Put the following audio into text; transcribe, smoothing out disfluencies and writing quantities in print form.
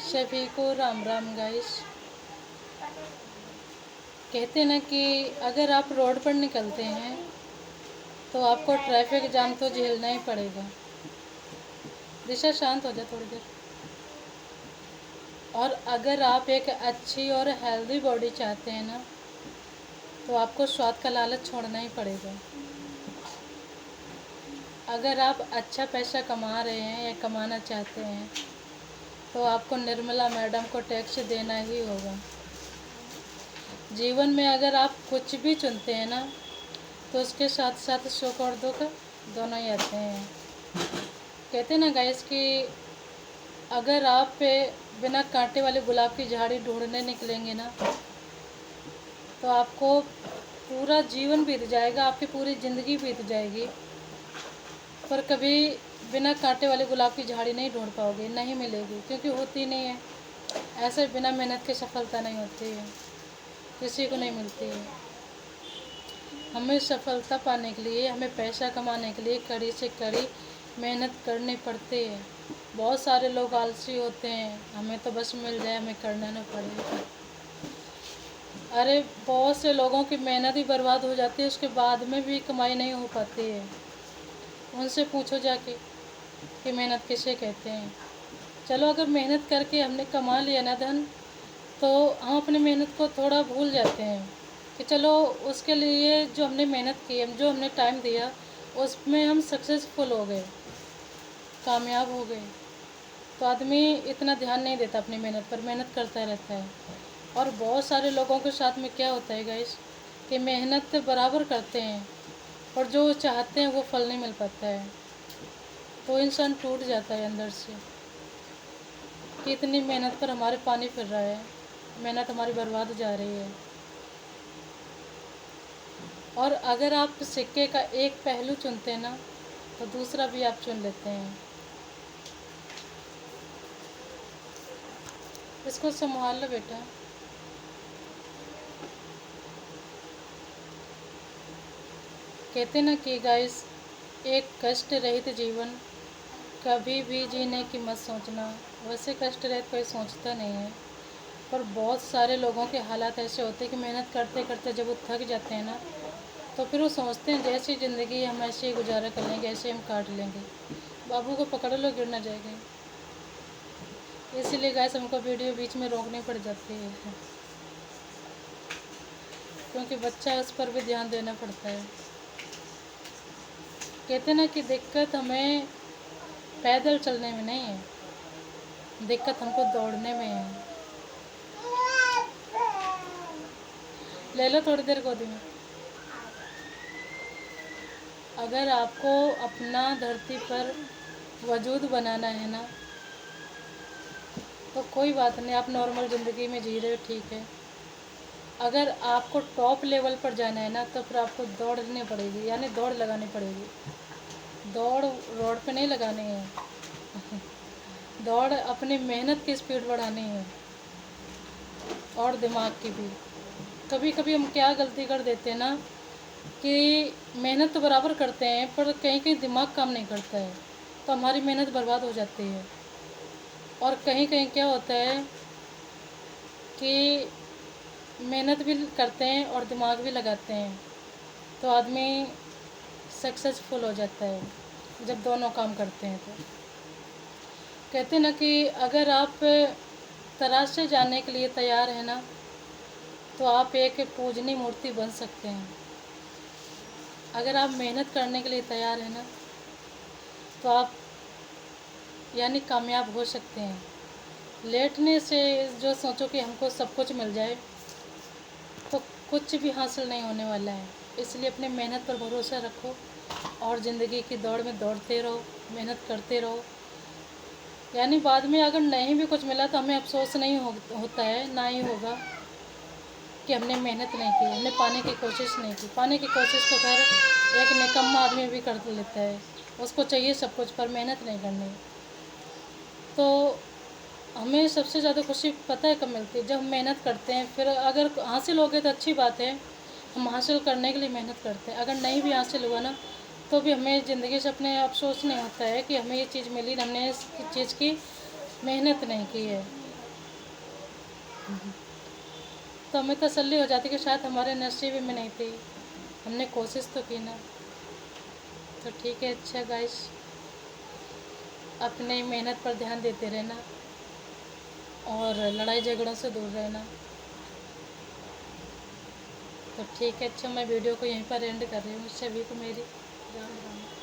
सभी को राम राम गाइस। कहते ना कि अगर आप रोड पर निकलते हैं तो आपको ट्रैफिक जाम तो झेलना ही पड़ेगा। दिशा शांत हो जाए थोड़ी देर। और अगर आप एक अच्छी और हेल्दी बॉडी चाहते हैं ना तो आपको स्वाद का लालच छोड़ना ही पड़ेगा। अगर आप अच्छा पैसा कमा रहे हैं या कमाना चाहते हैं तो आपको निर्मला मैडम को टैक्स देना ही होगा। जीवन में अगर आप कुछ भी चुनते हैं ना तो उसके साथ साथ सुख और दुख दोनों ही आते हैं। कहते हैं ना गाइस कि अगर आप पे बिना कांटे वाले गुलाब की झाड़ी ढूंढने निकलेंगे ना तो आपको पूरा जीवन बीत जाएगा, आपकी पूरी ज़िंदगी बीत जाएगी, पर कभी बिना कांटे वाले गुलाब की झाड़ी नहीं ढूंढ पाओगे, नहीं मिलेगी, क्योंकि होती नहीं है। ऐसे बिना मेहनत की सफलता नहीं होती है, किसी को नहीं मिलती है। हमें सफलता पाने के लिए, हमें पैसा कमाने के लिए कड़ी से कड़ी मेहनत करनी पड़ती है। बहुत सारे लोग आलसी होते हैं, हमें तो बस मिल जाए, हमें करना ना पड़े। अरे बहुत से लोगों की मेहनत ही बर्बाद हो जाती है, उसके बाद में भी कमाई नहीं हो पाती है। उनसे पूछो जाके कि मेहनत किसे कहते हैं। चलो अगर मेहनत करके हमने कमा लिया ना धन, तो हम अपनी मेहनत को थोड़ा भूल जाते हैं कि चलो उसके लिए जो हमने मेहनत की, जो हमने टाइम दिया, उसमें हम सक्सेसफुल हो गए, कामयाब हो गए। तो आदमी इतना ध्यान नहीं देता अपनी मेहनत पर, मेहनत करता रहता है। और बहुत सारे लोगों के साथ में क्या होता है गाइस कि मेहनत बराबर करते हैं और जो चाहते हैं वो फल नहीं मिल पाता है, तो इंसान टूट जाता है अंदर से कि इतनी मेहनत पर हमारे पानी फिर रहा है, मेहनत हमारी बर्बाद जा रही है। और अगर आप सिक्के का एक पहलू चुनते हैं ना तो दूसरा भी आप चुन लेते हैं। इसको संभाल लो बेटा। कहते ना कि गाइस, एक कष्ट रहित जीवन कभी भी जीने की मत सोचना। वैसे कष्ट रहित कोई सोचता नहीं है, पर बहुत सारे लोगों के हालात ऐसे होते हैं कि मेहनत करते करते जब वो थक जाते हैं ना तो फिर वो सोचते हैं जैसी ज़िंदगी हम ऐसे ही गुजारा कर लेंगे, ऐसे हम काट लेंगे। बाबू को पकड़ लो, गिर ना जाएगा। इसीलिए गाइस हमको वीडियो बीच में रोकनी पड़ जाती है, क्योंकि बच्चा है, उस पर भी ध्यान देना पड़ता है। कहते ना कि दिक्कत हमें पैदल चलने में नहीं है, दिक्कत हमको दौड़ने में है। ले लो थोड़ी देर गोदी में। अगर आपको अपना धरती पर वजूद बनाना है ना तो कोई बात नहीं, आप नॉर्मल ज़िंदगी में जी रहे हो, ठीक है। अगर आपको टॉप लेवल पर जाना है ना तो फिर आपको दौड़नी पड़ेगी, यानी दौड़ लगानी पड़ेगी। दौड़ रोड पे नहीं लगानी है दौड़ अपनी मेहनत की स्पीड बढ़ानी है, और दिमाग की भी। कभी कभी हम क्या गलती कर देते हैं ना कि मेहनत तो बराबर करते हैं पर कहीं कहीं दिमाग काम नहीं करता है, तो हमारी मेहनत बर्बाद हो जाती है। और कहीं कहीं क्या होता है कि मेहनत भी करते हैं और दिमाग भी लगाते हैं, तो आदमी सक्सेसफुल हो जाता है जब दोनों काम करते हैं। तो कहते हैं ना कि अगर आप तराश से जाने के लिए तैयार हैं ना तो आप एक पूजनीय मूर्ति बन सकते हैं। अगर आप मेहनत करने के लिए तैयार हैं ना तो आप यानी कामयाब हो सकते हैं। लेटने से जो सोचो कि हमको सब कुछ मिल जाए तो कुछ भी हासिल नहीं होने वाला है। इसलिए अपने मेहनत पर भरोसा रखो और ज़िंदगी की दौड़ में दौड़ते रहो, मेहनत करते रहो। यानी बाद में अगर नहीं भी कुछ मिला तो हमें अफसोस नहीं होता है, ना ही होगा कि हमने मेहनत नहीं की, हमने पाने की कोशिश नहीं की। पाने की कोशिश तो खैर एक निकम्मा आदमी भी कर लेता है, उसको चाहिए सब कुछ पर मेहनत नहीं करनी। तो हमें सबसे ज़्यादा खुशी पता है कब मिलती है, जब हम मेहनत करते हैं। फिर अगर हासिल हो गए तो अच्छी बात है, हम हासिल करने के लिए मेहनत करते हैं। अगर नहीं भी हासिल हुआ ना तो भी हमें ज़िंदगी से अपने अफसोस नहीं होता है कि हमें ये चीज़ मिली, हमने इस चीज़ की मेहनत नहीं की है। तो हमें तसल्ली हो जाती कि शायद हमारे नसीब में नहीं थी, हमने कोशिश तो की ना। तो ठीक है, अच्छा गाइस, अपने मेहनत पर ध्यान देते रहना और लड़ाई झगड़ों से दूर रहना। तो ठीक है, अच्छा मैं वीडियो को यहीं पर एंड कर रही हूँ। सभी को मेरी राम राम।